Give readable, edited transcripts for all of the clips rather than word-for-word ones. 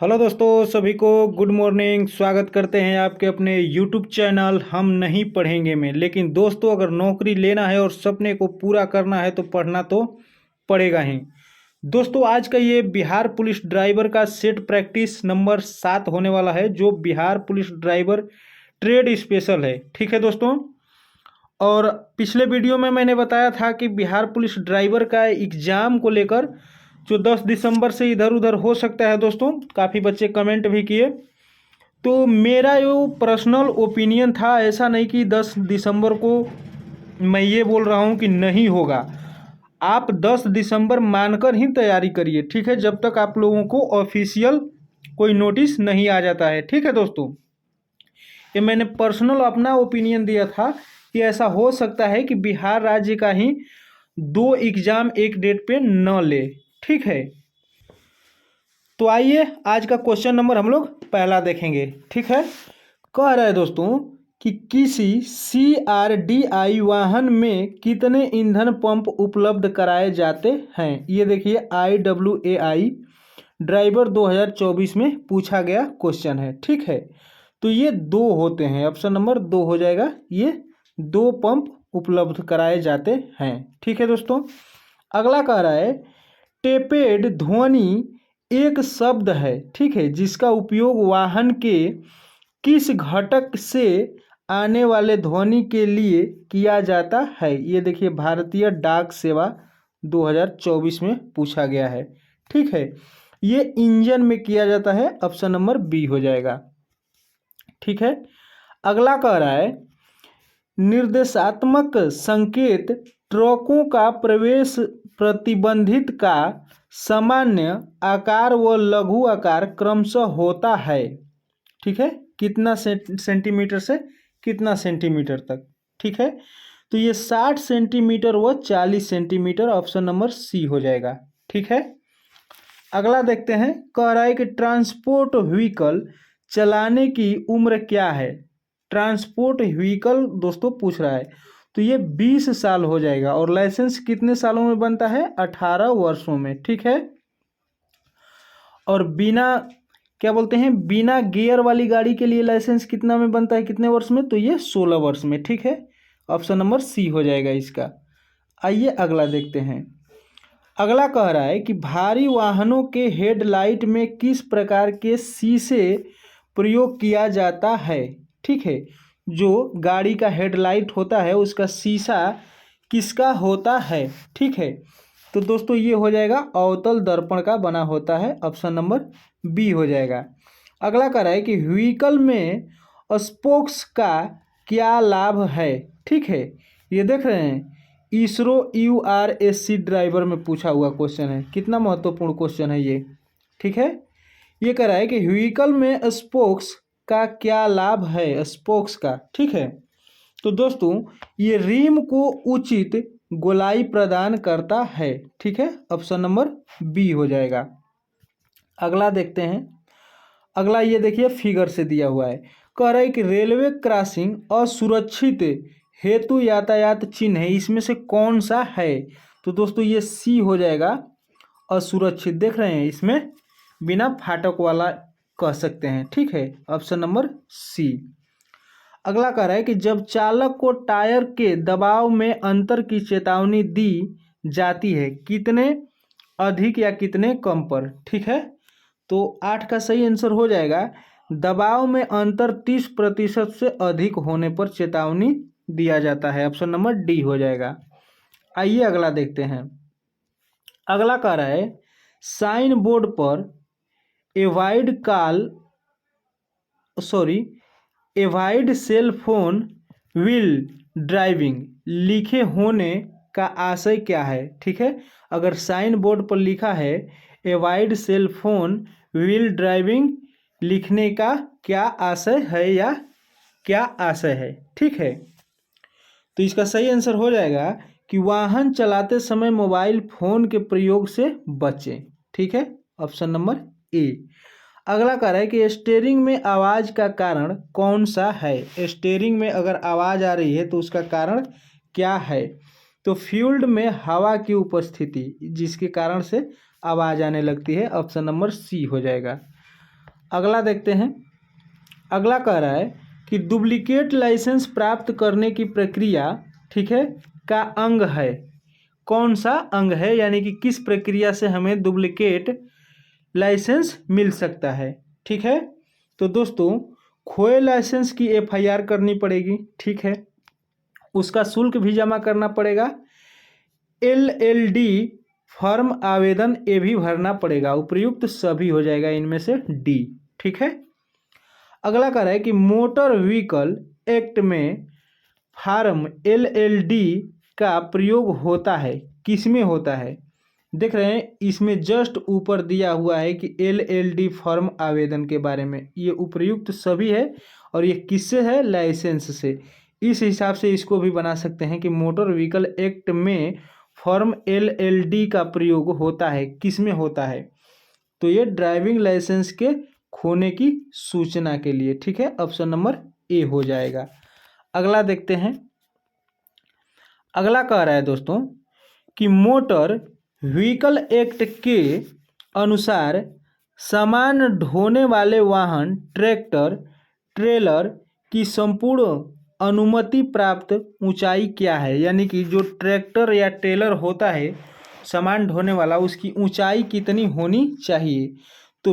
Hello दोस्तों, सभी को गुड मॉर्निंग। स्वागत करते हैं आपके अपने यूट्यूब चैनल हम नहीं पढ़ेंगे में। लेकिन दोस्तों, अगर नौकरी लेना है और सपने को पूरा करना है तो पढ़ना तो पड़ेगा ही। दोस्तों, आज का ये बिहार पुलिस ड्राइवर का सेट प्रैक्टिस नंबर 7 होने वाला है, जो Bihar police driver trade special है। ठीक है दोस्तों। और पिछले वीडियो में मैंने बताया था कि बिहार पुलिस ड्राइवर का एग्ज़ाम को लेकर जो 10 दिसंबर से इधर उधर हो सकता है दोस्तों, काफ़ी बच्चे कमेंट भी किए। तो मेरा जो पर्सनल ओपिनियन था, ऐसा नहीं कि 10 दिसंबर को मैं ये बोल रहा हूँ कि नहीं होगा। आप 10 दिसंबर मानकर ही तैयारी करिए, ठीक है, जब तक आप लोगों को ऑफिशियल कोई नोटिस नहीं आ जाता है। ठीक है दोस्तों, ये मैंने पर्सनल अपना ओपिनियन दिया था कि ऐसा हो सकता है कि बिहार राज्य का ही 2 एग्ज़ाम एक डेट पे न ले। ठीक है, तो आइए आज का क्वेश्चन नंबर हम लोग पहला देखेंगे। ठीक है, कह रहा है दोस्तों कि किसी CRDI वाहन में कितने ईंधन पंप उपलब्ध कराए जाते हैं। ये देखिए IWAI ड्राइवर 2024 में पूछा गया क्वेश्चन है। ठीक है, तो ये 2 होते हैं, ऑप्शन नंबर 2 हो जाएगा। ये 2 पंप उपलब्ध कराए जाते हैं। ठीक है दोस्तों, अगला कह रहा है टेपेड ध्वनि एक शब्द है, ठीक है, जिसका उपयोग वाहन के किस घटक से आने वाले ध्वनि के लिए किया जाता है। ये देखिए भारतीय डाक सेवा 2024 में पूछा गया है। ठीक है, ये इंजन में किया जाता है, ऑप्शन नंबर बी हो जाएगा। ठीक है, अगला कह रहा है निर्देशात्मक संकेत ट्रकों का प्रवेश प्रतिबंधित का सामान्य आकार व लघु आकार क्रमशः होता है। ठीक है, कितना सेंटीमीटर से कितना सेंटीमीटर तक। ठीक है, तो ये 60 सेंटीमीटर व 40 सेंटीमीटर, ऑप्शन नंबर सी हो जाएगा। ठीक है, अगला देखते हैं, कह रहा है कि ट्रांसपोर्ट व्हीकल चलाने की उम्र क्या है। ट्रांसपोर्ट व्हीकल दोस्तों पूछ रहा है, तो ये 20 साल हो जाएगा। और लाइसेंस कितने सालों में बनता है, 18 वर्षों में। ठीक है, और बिना क्या बोलते हैं, बिना गियर वाली गाड़ी के लिए लाइसेंस कितना में बनता है, कितने वर्ष में, तो ये 16 वर्ष में। ठीक है, ऑप्शन नंबर सी हो जाएगा इसका। आइए अगला देखते हैं। अगला कह रहा है कि भारी वाहनों के हेडलाइट में किस प्रकार के शीशे प्रयोग किया जाता है। ठीक है, जो गाड़ी का हेडलाइट होता है उसका शीशा किसका होता है। ठीक है, तो दोस्तों ये हो जाएगा अवतल दर्पण का बना होता है, ऑप्शन नंबर बी हो जाएगा। अगला कह रहा है कि व्हीकल में स्पोक्स का क्या लाभ है। ठीक है, ये देख रहे हैं इसरो URSC ड्राइवर में पूछा हुआ क्वेश्चन है, कितना महत्वपूर्ण क्वेश्चन है ये। ठीक है, ये कह रहा है कि व्हीकल में स्पोक्स का क्या लाभ है, स्पोक्स का। ठीक है, तो दोस्तों ये रिम को उचित गोलाई प्रदान करता है। ठीक है, ऑप्शन नंबर बी हो जाएगा। अगला देखते हैं, अगला ये देखिए फिगर से दिया हुआ है, कह रहा है कि रेलवे क्रॉसिंग असुरक्षित हेतु यातायात चिन्ह है, इसमें से कौन सा है। तो दोस्तों ये सी हो जाएगा, असुरक्षित। देख रहे हैं इसमें बिना फाटक वाला कह सकते हैं। ठीक है, ऑप्शन नंबर सी। अगला कह रहा है कि जब चालक को टायर के दबाव में अंतर की चेतावनी दी जाती है, कितने अधिक या कितने कम पर। ठीक है, तो 8 का सही आंसर हो जाएगा, दबाव में अंतर 30% से अधिक होने पर चेतावनी दिया जाता है, ऑप्शन नंबर डी हो जाएगा। आइए अगला देखते हैं। अगला कह रहा है साइन बोर्ड पर avoid call avoid cell phone while driving लिखे होने का आशय क्या है। ठीक है, अगर साइन बोर्ड पर लिखा है avoid cell phone while driving, लिखने का क्या आशय है या क्या आशय है। ठीक है, तो इसका सही आंसर हो जाएगा कि वाहन चलाते समय मोबाइल फोन के प्रयोग से बचें। ठीक है, ऑप्शन नंबर ए। अगला कह रहा है कि स्टीयरिंग में आवाज़ का कारण कौन सा है। स्टीयरिंग में अगर आवाज़ आ रही है तो उसका कारण क्या है। तो फ्यूल्ड में हवा की उपस्थिति जिसके कारण से आवाज़ आने लगती है, ऑप्शन नंबर सी हो जाएगा। अगला देखते हैं। अगला कह रहा है कि डुप्लीकेट लाइसेंस प्राप्त करने की प्रक्रिया, ठीक है, का अंग है। कौन सा अंग है, यानी कि किस प्रक्रिया से हमें डुप्लीकेट लाइसेंस मिल सकता है। ठीक है, तो दोस्तों खोए लाइसेंस की एफआईआर करनी पड़ेगी। ठीक है, उसका शुल्क भी जमा करना पड़ेगा। एलएलडी फर्म आवेदन ये भी भरना पड़ेगा। उपयुक्त सभी हो जाएगा इनमें से डी। ठीक है, अगला कह रहा है कि मोटर व्हीकल एक्ट में फार्म एलएलडी का प्रयोग होता है। किस में होता है, देख रहे हैं इसमें जस्ट ऊपर दिया हुआ है कि एलएलडी फॉर्म आवेदन के बारे में। ये उपयुक्त सभी है और ये किससे है, लाइसेंस से। इस हिसाब से इसको भी बना सकते हैं कि मोटर व्हीकल एक्ट में फॉर्म एलएलडी का प्रयोग होता है। किस में होता है, तो ये ड्राइविंग लाइसेंस के खोने की सूचना के लिए। ठीक है, ऑप्शन नंबर ए हो जाएगा। अगला देखते हैं। अगला कह रहा है दोस्तों कि मोटर व्हीकल एक्ट के अनुसार सामान ढोने वाले वाहन ट्रैक्टर ट्रेलर की संपूर्ण अनुमति प्राप्त ऊंचाई क्या है। यानी कि जो ट्रैक्टर या ट्रेलर होता है सामान ढोने वाला, उसकी ऊंचाई कितनी होनी चाहिए, तो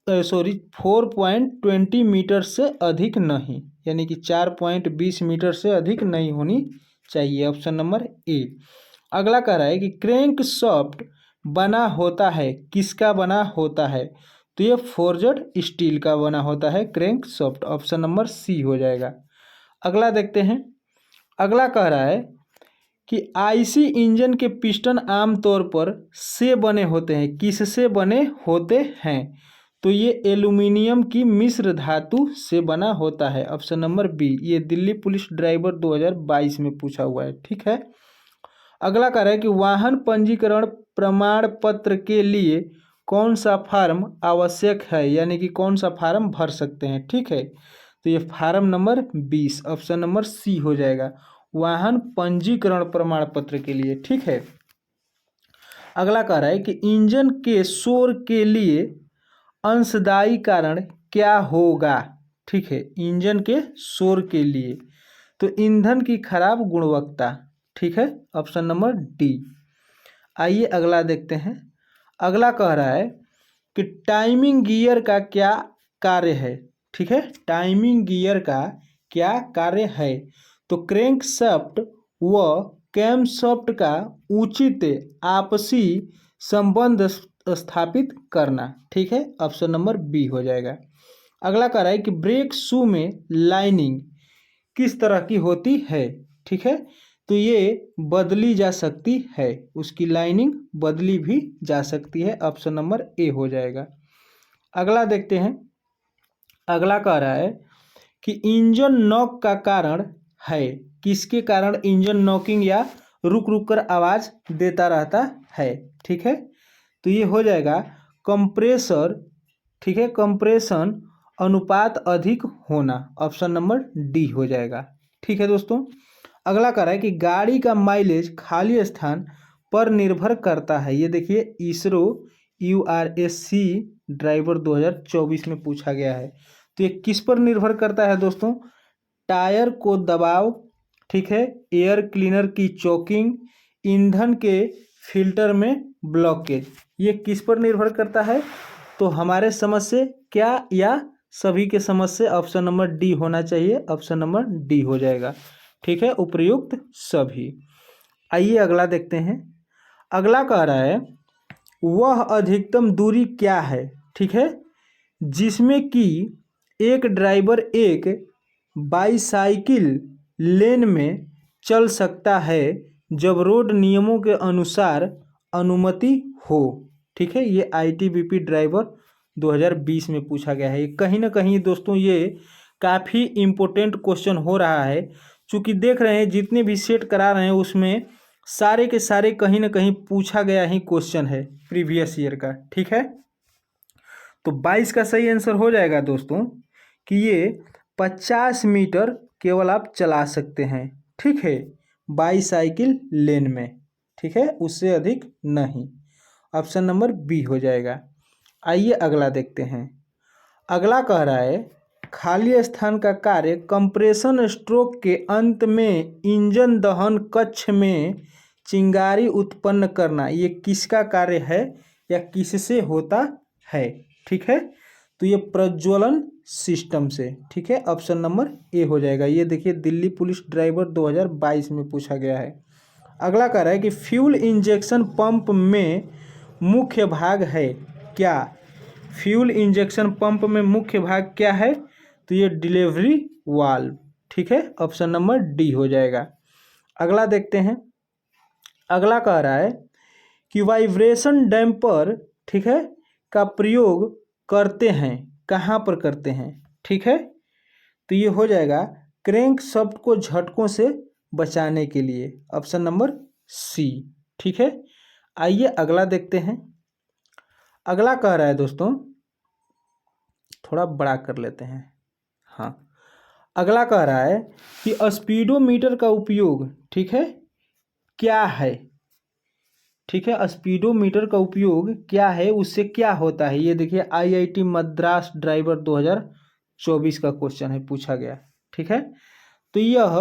4.20 मीटर से अधिक नहीं, यानी कि 4.20 मीटर से अधिक नहीं होनी चाहिए। Option number A. अगला कह रहा है कि क्रैंक शाफ्ट बना होता है। किसका बना होता है, तो ये फोर्जड स्टील का बना होता है crankshaft. Option number C हो जाएगा। अगला देखते हैं। अगला कह रहा है कि आईसी इंजन के पिस्टन आमतौर पर से बने होते हैं। किससे बने होते हैं, तो ये एल्यूमिनियम की मिश्र धातु से बना होता है। Option number B. ये दिल्ली पुलिस ड्राइवर 2022 में पूछा हुआ है। ठीक है, अगला कह रहा है कि वाहन पंजीकरण प्रमाण पत्र के लिए कौन सा फार्म आवश्यक है, यानी कि कौन सा फार्म भर सकते हैं। ठीक है, तो ये form number 20 option number C हो जाएगा, वाहन पंजीकरण प्रमाण पत्र के लिए। ठीक है, अगला कह रहा है कि इंजन के शोर के लिए अंशदायी कारण क्या होगा। ठीक है, इंजन के शोर के लिए तो ईंधन की खराब गुणवत्ता। ठीक है, ऑप्शन नंबर डी। आइए अगला देखते हैं। अगला कह रहा है कि टाइमिंग गियर का क्या कार्य है। ठीक है, टाइमिंग गियर का क्या कार्य है, तो क्रैंक शाफ्ट व कैम शाफ्ट का उचित आपसी संबंध स्थापित करना। ठीक है, ऑप्शन नंबर बी हो जाएगा। अगला कह रहा है कि ब्रेक शू में लाइनिंग किस तरह की होती है। ठीक है, तो ये बदली जा सकती है, उसकी लाइनिंग बदली भी जा सकती है। ऑप्शन नंबर ए हो जाएगा। अगला देखते हैं। अगला कह रहा है कि इंजन नॉक का कारण है। किसके कारण इंजन नॉकिंग या रुक रुक कर आवाज़ देता रहता है। ठीक है, तो ये हो जाएगा कंप्रेसर। ठीक है, कंप्रेशन अनुपात अधिक होना। ऑप्शन नंबर डी हो जाएगा। ठीक है दोस्तों, अगला कह रहा है कि गाड़ी का माइलेज खाली स्थान पर निर्भर करता है। ये देखिए इसरो यूआरएससी ड्राइवर 2024 में पूछा गया है। तो ये किस पर निर्भर करता है दोस्तों, टायर को दबाव, ठीक है, एयर क्लीनर की चोकिंग, ईंधन के फिल्टर में ब्लॉकेज, ये किस पर निर्भर करता है, तो हमारे समझ से क्या या सभी के समझ से ऑप्शन नंबर डी होना चाहिए। ऑप्शन नंबर डी हो जाएगा। ठीक है, उपयुक्त सभी। आइए अगला देखते हैं। अगला कह रहा है वह अधिकतम दूरी क्या है। ठीक है, जिसमें कि एक ड्राइवर एक बाईसाइकिल लेन में चल सकता है जब रोड नियमों के अनुसार अनुमति हो। ठीक है, ये आईटीबीपी ड्राइवर 2020 में पूछा गया है। कहीं ना कहीं दोस्तों ये काफ़ी इम्पोर्टेंट क्वेश्चन हो रहा है, चूँकि देख रहे हैं जितने भी सेट करा रहे हैं उसमें सारे के सारे कहीं ना कहीं पूछा गया ही क्वेश्चन है प्रीवियस ईयर का। ठीक है, तो 22 का सही आंसर हो जाएगा दोस्तों कि ये 50 मीटर केवल आप चला सकते हैं। ठीक है, बाईसाइकिल लेन में। ठीक है, उससे अधिक नहीं। ऑप्शन नंबर बी हो जाएगा। आइए अगला देखते हैं। अगला कह रहा है खाली स्थान का कार्य कंप्रेशन स्ट्रोक के अंत में इंजन दहन कक्ष में चिंगारी उत्पन्न करना, ये किसका कार्य है या किससे होता है? ठीक है, तो ये प्रज्वलन सिस्टम से। ठीक है, ऑप्शन नंबर ए हो जाएगा। ये देखिए दिल्ली पुलिस ड्राइवर 2022 में पूछा गया है। अगला कह रहा है कि फ्यूल इंजेक्शन पंप में मुख्य भाग है क्या? फ्यूल इंजेक्शन पंप में मुख्य भाग क्या है? तो ये डिलीवरी वाल्व। ठीक है, ऑप्शन नंबर डी हो जाएगा। अगला देखते हैं। अगला कह रहा है कि वाइब्रेशन डैम्पर, ठीक है, का प्रयोग करते हैं, कहाँ पर करते हैं? ठीक है, तो ये हो जाएगा क्रैंक शाफ्ट को झटकों से बचाने के लिए, ऑप्शन नंबर सी। ठीक है, आइए अगला देखते हैं। अगला कह रहा है दोस्तों, थोड़ा बड़ा कर लेते हैं। हाँ, अगला कह रहा है कि स्पीडोमीटर का उपयोग, ठीक है, क्या है? ठीक है, स्पीडोमीटर का उपयोग क्या है, उससे क्या होता है? ये देखिए आईआईटी मद्रास ड्राइवर 2024 का क्वेश्चन है, पूछा गया। ठीक है, तो यह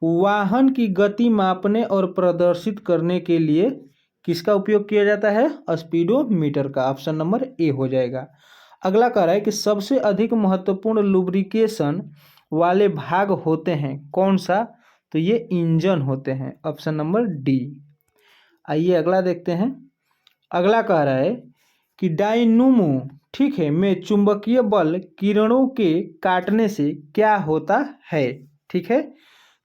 वाहन की गति मापने और प्रदर्शित करने के लिए किसका उपयोग किया जाता है? स्पीडोमीटर का, ऑप्शन नंबर ए हो जाएगा। अगला कह रहा है कि सबसे अधिक महत्वपूर्ण लुब्रिकेशन वाले भाग होते हैं, कौन सा? तो ये इंजन होते हैं, ऑप्शन नंबर डी। आइए अगला देखते हैं। अगला कह रहा है कि डायनमो, ठीक है, में चुंबकीय बल किरणों के काटने से क्या होता है? ठीक है,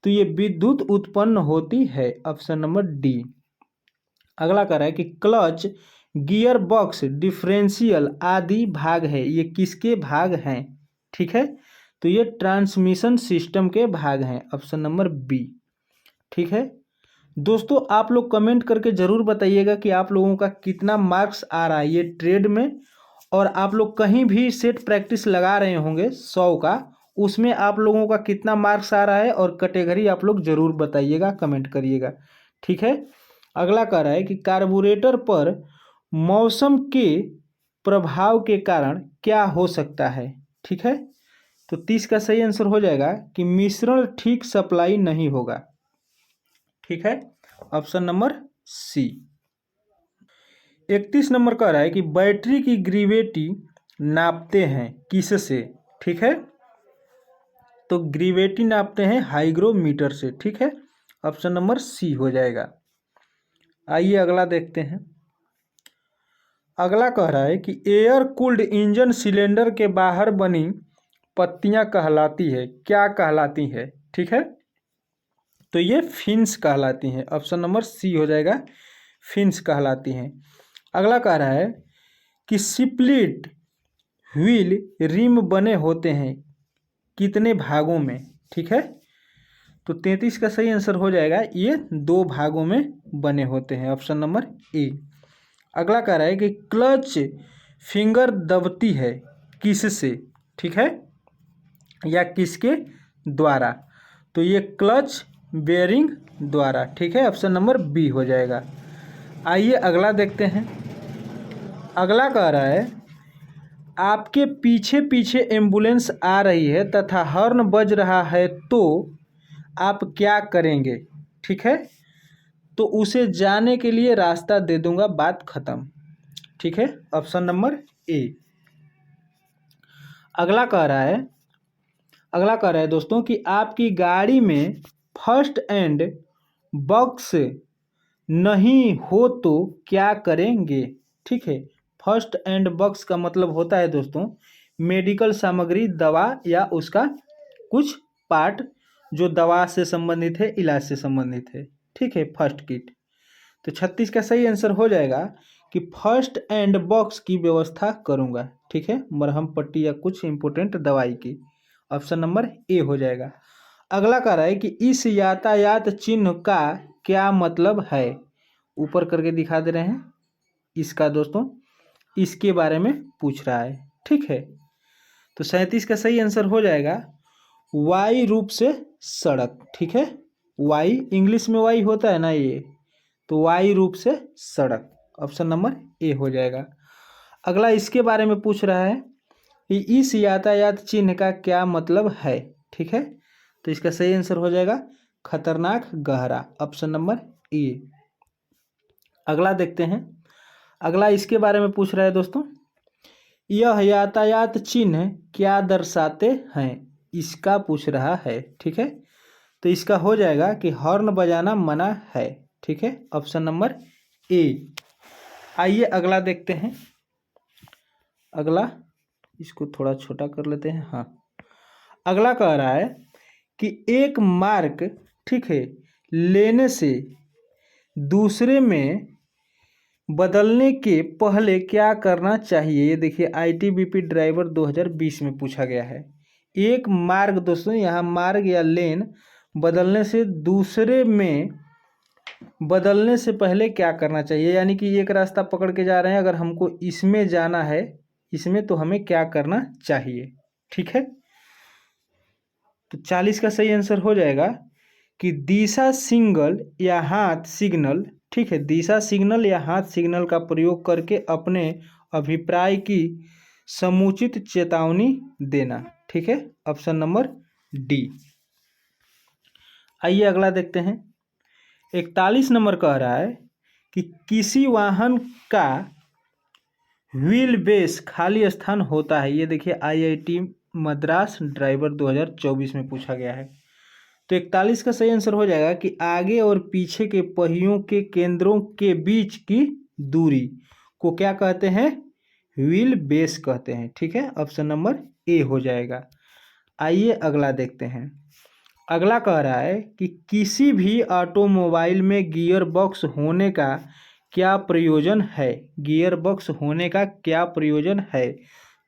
तो ये विद्युत उत्पन्न होती है, ऑप्शन नंबर डी। अगला कह रहा है कि क्लच, गियर बॉक्स, डिफरेंशियल आदि भाग है, ये किसके भाग हैं? ठीक है, तो ये ट्रांसमिशन सिस्टम के भाग हैं, ऑप्शन नंबर बी। ठीक है दोस्तों, आप लोग कमेंट करके ज़रूर बताइएगा कि आप लोगों का कितना मार्क्स आ रहा है ये ट्रेड में, और आप लोग कहीं भी सेट प्रैक्टिस लगा रहे होंगे 100 का, उसमें आप लोगों का कितना मार्क्स आ रहा है और कैटेगरी आप लोग ज़रूर बताइएगा, कमेंट करिएगा। ठीक है, अगला कह रहा है कि कार्बोरेटर पर मौसम के प्रभाव के कारण क्या हो सकता है? ठीक है, तो 30 का सही आंसर हो जाएगा कि मिश्रण ठीक सप्लाई नहीं होगा। ठीक है, ऑप्शन नंबर सी। 31 नंबर कह रहा है कि बैटरी की ग्रेविटी नापते हैं किससे? ठीक है, तो ग्रेविटी नापते हैं हाइग्रोमीटर से। ठीक है, ऑप्शन नंबर सी हो जाएगा। आइए अगला देखते हैं। अगला कह रहा है कि एयर कूल्ड इंजन सिलेंडर के बाहर बनी पत्तियां कहलाती है, क्या कहलाती है? ठीक है, तो ये फिन्स कहलाती हैं, ऑप्शन नंबर सी हो जाएगा, फिन्स कहलाती हैं। अगला कह रहा है कि स्प्लिट व्हील रिम बने होते हैं कितने भागों में? ठीक है, तो 33 का सही आंसर हो जाएगा, ये 2 भागों में बने होते हैं, ऑप्शन नंबर ए। अगला कह रहा है कि क्लच फिंगर दबती है किससे? ठीक है, या किसके द्वारा? तो ये क्लच बेयरिंग द्वारा। ठीक है, ऑप्शन नंबर बी हो जाएगा। आइए अगला देखते हैं। अगला कह रहा है आपके पीछे पीछे एम्बुलेंस आ रही है तथा हॉर्न बज रहा है तो आप क्या करेंगे? ठीक है, तो उसे जाने के लिए रास्ता दे दूंगा, बात खत्म। ठीक है, ऑप्शन नंबर ए। अगला कह रहा है दोस्तों कि आपकी गाड़ी में फर्स्ट एड बॉक्स नहीं हो तो क्या करेंगे? ठीक है, फर्स्ट एड बॉक्स का मतलब होता है दोस्तों मेडिकल सामग्री, दवा या उसका कुछ पार्ट जो दवा से संबंधित है, इलाज से संबंधित है। ठीक है, फर्स्ट किट। तो 36 का सही आंसर हो जाएगा कि फर्स्ट एड बॉक्स की व्यवस्था करूंगा। ठीक है, मरहम पट्टी या कुछ इंपोर्टेंट दवाई की, ऑप्शन नंबर ए हो जाएगा। अगला कह रहा है कि इस यातायात चिन्ह का क्या मतलब है? ऊपर करके दिखा दे रहे हैं इसका दोस्तों, इसके बारे में पूछ रहा है। ठीक है, तो 37 का सही आंसर हो जाएगा वाई रूप से सड़क। ठीक है, वाई इंग्लिश में वाई होता है ना, ये तो वाई रूप से सड़क, ऑप्शन नंबर ए हो जाएगा। अगला इसके बारे में पूछ रहा है इस यातायात चिन्ह का क्या मतलब है। ठीक है, तो इसका सही आंसर हो जाएगा खतरनाक गहरा, ऑप्शन नंबर ए। अगला देखते हैं। अगला इसके बारे में पूछ रहा है दोस्तों, यह यातायात चिन्ह क्या दर्शाते हैं, इसका पूछ रहा है। ठीक है, तो इसका हो जाएगा कि हॉर्न बजाना मना है। ठीक है, ऑप्शन नंबर ए। आइए अगला देखते हैं। अगला इसको थोड़ा छोटा कर लेते हैं। हाँ, अगला कह रहा है कि एक मार्ग, ठीक है, लेने से दूसरे में बदलने के पहले क्या करना चाहिए। ये देखिए आईटीबीपी ड्राइवर 2020 में पूछा गया है। एक मार्ग दोस्तों, यहाँ मार्ग या लेन बदलने से दूसरे में बदलने से पहले क्या करना चाहिए, यानी कि एक रास्ता पकड़ के जा रहे हैं, अगर हमको इसमें जाना है, इसमें, तो हमें क्या करना चाहिए। ठीक है, तो 40 का सही आंसर हो जाएगा कि दिशा सिग्नल या हाथ सिग्नल, ठीक है, दिशा सिग्नल या हाथ सिग्नल का प्रयोग करके अपने अभिप्राय की समुचित चेतावनी देना। ठीक है, ऑप्शन नंबर डी। आइए अगला देखते हैं। 41 नंबर कह रहा है कि किसी वाहन का व्हील बेस खाली स्थान होता है। ये देखिए आईआईटी मद्रास ड्राइवर 2024 में पूछा गया है। तो 41 का सही आंसर हो जाएगा कि आगे और पीछे के पहियों के केंद्रों के बीच की दूरी को क्या कहते हैं, व्हील बेस कहते हैं। ठीक है, ऑप्शन नंबर ए हो जाएगा। आइए अगला देखते हैं। अगला कह रहा है कि किसी भी ऑटोमोबाइल में गियर बॉक्स होने का क्या प्रयोजन है। गियर बॉक्स होने का क्या प्रयोजन है,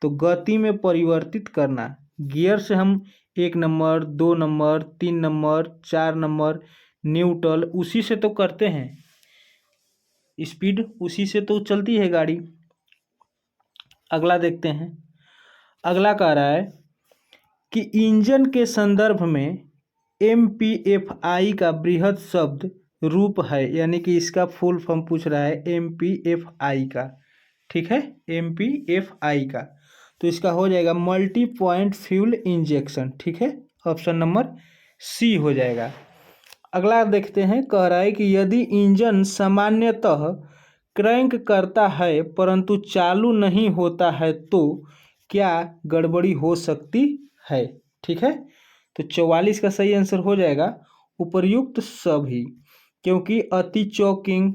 तो गति में परिवर्तित करना। गियर से हम 1 number, 2 number, 3 number, 4 number, neutral, उसी से तो करते हैं, स्पीड उसी से तो चलती है गाड़ी। अगला देखते हैं। अगला कह रहा है कि इंजन के संदर्भ में MPFI का बृहद शब्द रूप है, यानी कि इसका फुल फॉर्म पूछ रहा है MPFI का। ठीक है, MPFI का, तो इसका हो जाएगा मल्टी पॉइंट फ्यूल इंजेक्शन। ठीक है, ऑप्शन नंबर सी हो जाएगा। अगला देखते हैं। कह रहा है कि यदि इंजन सामान्यतः क्रैंक करता है परंतु चालू नहीं होता है तो क्या गड़बड़ी हो सकती है। ठीक है, तो 44 का सही आंसर हो जाएगा उपर्युक्त सभी, क्योंकि अति चौकिंग,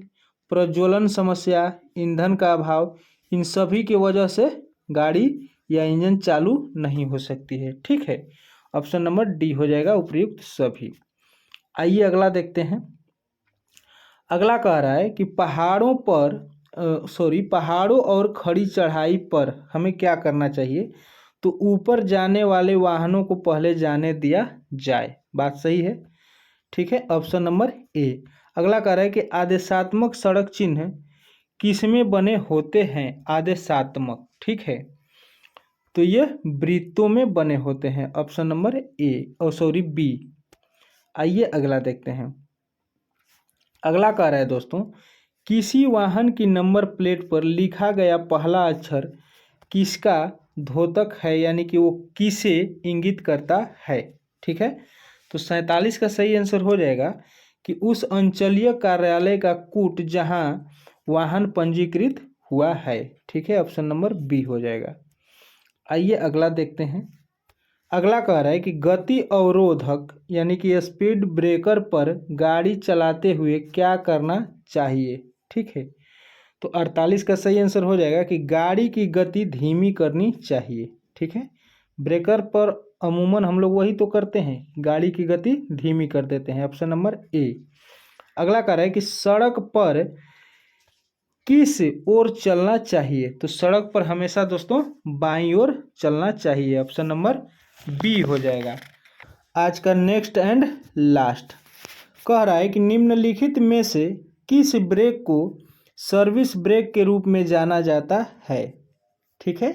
प्रज्वलन समस्या, ईंधन का अभाव, इन सभी की वजह से गाड़ी या इंजन चालू नहीं हो सकती है। ठीक है, ऑप्शन नंबर डी हो जाएगा उपर्युक्त सभी। आइए अगला देखते हैं। अगला कह रहा है कि पहाड़ों और खड़ी चढ़ाई पर हमें क्या करना चाहिए, तो ऊपर जाने वाले वाहनों को पहले जाने दिया जाए। बात सही है। ठीक है, ऑप्शन नंबर ए। अगला कह रहा है कि आदेशात्मक सड़क चिन्ह किसमें बने होते हैं। आदेशात्मक, ठीक है, तो ये वृत्तों में बने होते हैं, ऑप्शन नंबर ए, बी। आइए अगला देखते हैं। अगला कह रहा है दोस्तों, किसी वाहन की नंबर प्लेट पर लिखा गया पहला अक्षर किसका द्योतक है, यानी कि वो किसे इंगित करता है। ठीक है, तो 47 का सही आंसर हो जाएगा कि उस अंचलीय कार्यालय का कूट जहां वाहन पंजीकृत हुआ है। ठीक है, ऑप्शन नंबर बी हो जाएगा। आइए अगला देखते हैं। अगला कह रहा है कि गति अवरोधक यानी कि स्पीड ब्रेकर पर गाड़ी चलाते हुए क्या करना चाहिए। ठीक है, तो 48 का सही आंसर हो जाएगा कि गाड़ी की गति धीमी करनी चाहिए। ठीक है, ब्रेकर पर अमूमन हम लोग वही तो करते हैं, गाड़ी की गति धीमी कर देते हैं, ऑप्शन नंबर ए। अगला कह रहा है कि सड़क पर किस ओर चलना चाहिए, तो सड़क पर हमेशा दोस्तों बाईं ओर चलना चाहिए, ऑप्शन नंबर बी हो जाएगा। आज का नेक्स्ट एंड लास्ट कह रहा है कि निम्नलिखित में से किस ब्रेक को सर्विस ब्रेक के रूप में जाना जाता है। ठीक है,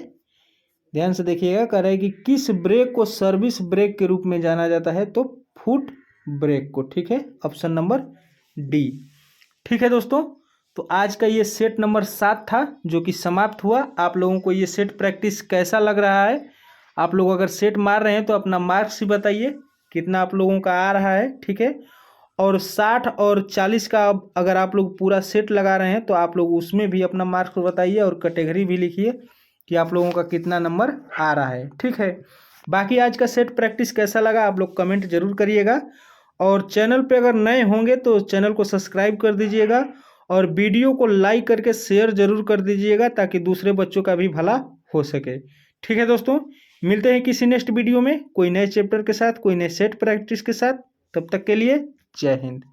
ध्यान से देखिएगा। कह रहा है कि किस ब्रेक को सर्विस ब्रेक के रूप में जाना जाता है, तो फुट ब्रेक को। ठीक है, ऑप्शन नंबर डी। ठीक है दोस्तों, तो आज का ये सेट नंबर 7 था जो कि समाप्त हुआ। आप लोगों को ये सेट प्रैक्टिस कैसा लग रहा है? आप लोग अगर सेट मार रहे हैं तो अपना मार्क्स ही बताइए कितना आप लोगों का आ रहा है, ठीक है। और 60 और 40 का अगर आप लोग पूरा सेट लगा रहे हैं तो आप लोग उसमें भी अपना मार्क्स बताइए और कैटेगरी भी लिखिए कि आप लोगों का कितना नंबर आ रहा है, ठीक है। बाकी आज का सेट प्रैक्टिस कैसा लगा आप लोग कमेंट जरूर करिएगा। और चैनल पे अगर नए होंगे तो चैनल को सब्सक्राइब कर दीजिएगा और वीडियो को लाइक करके शेयर जरूर कर दीजिएगा ताकि दूसरे बच्चों का भी भला हो सके, ठीक है दोस्तों। मिलते हैं किसी नेक्स्ट वीडियो में कोई नए चैप्टर के साथ, कोई नए सेट प्रैक्टिस के साथ। तब तक के लिए जय हिंद।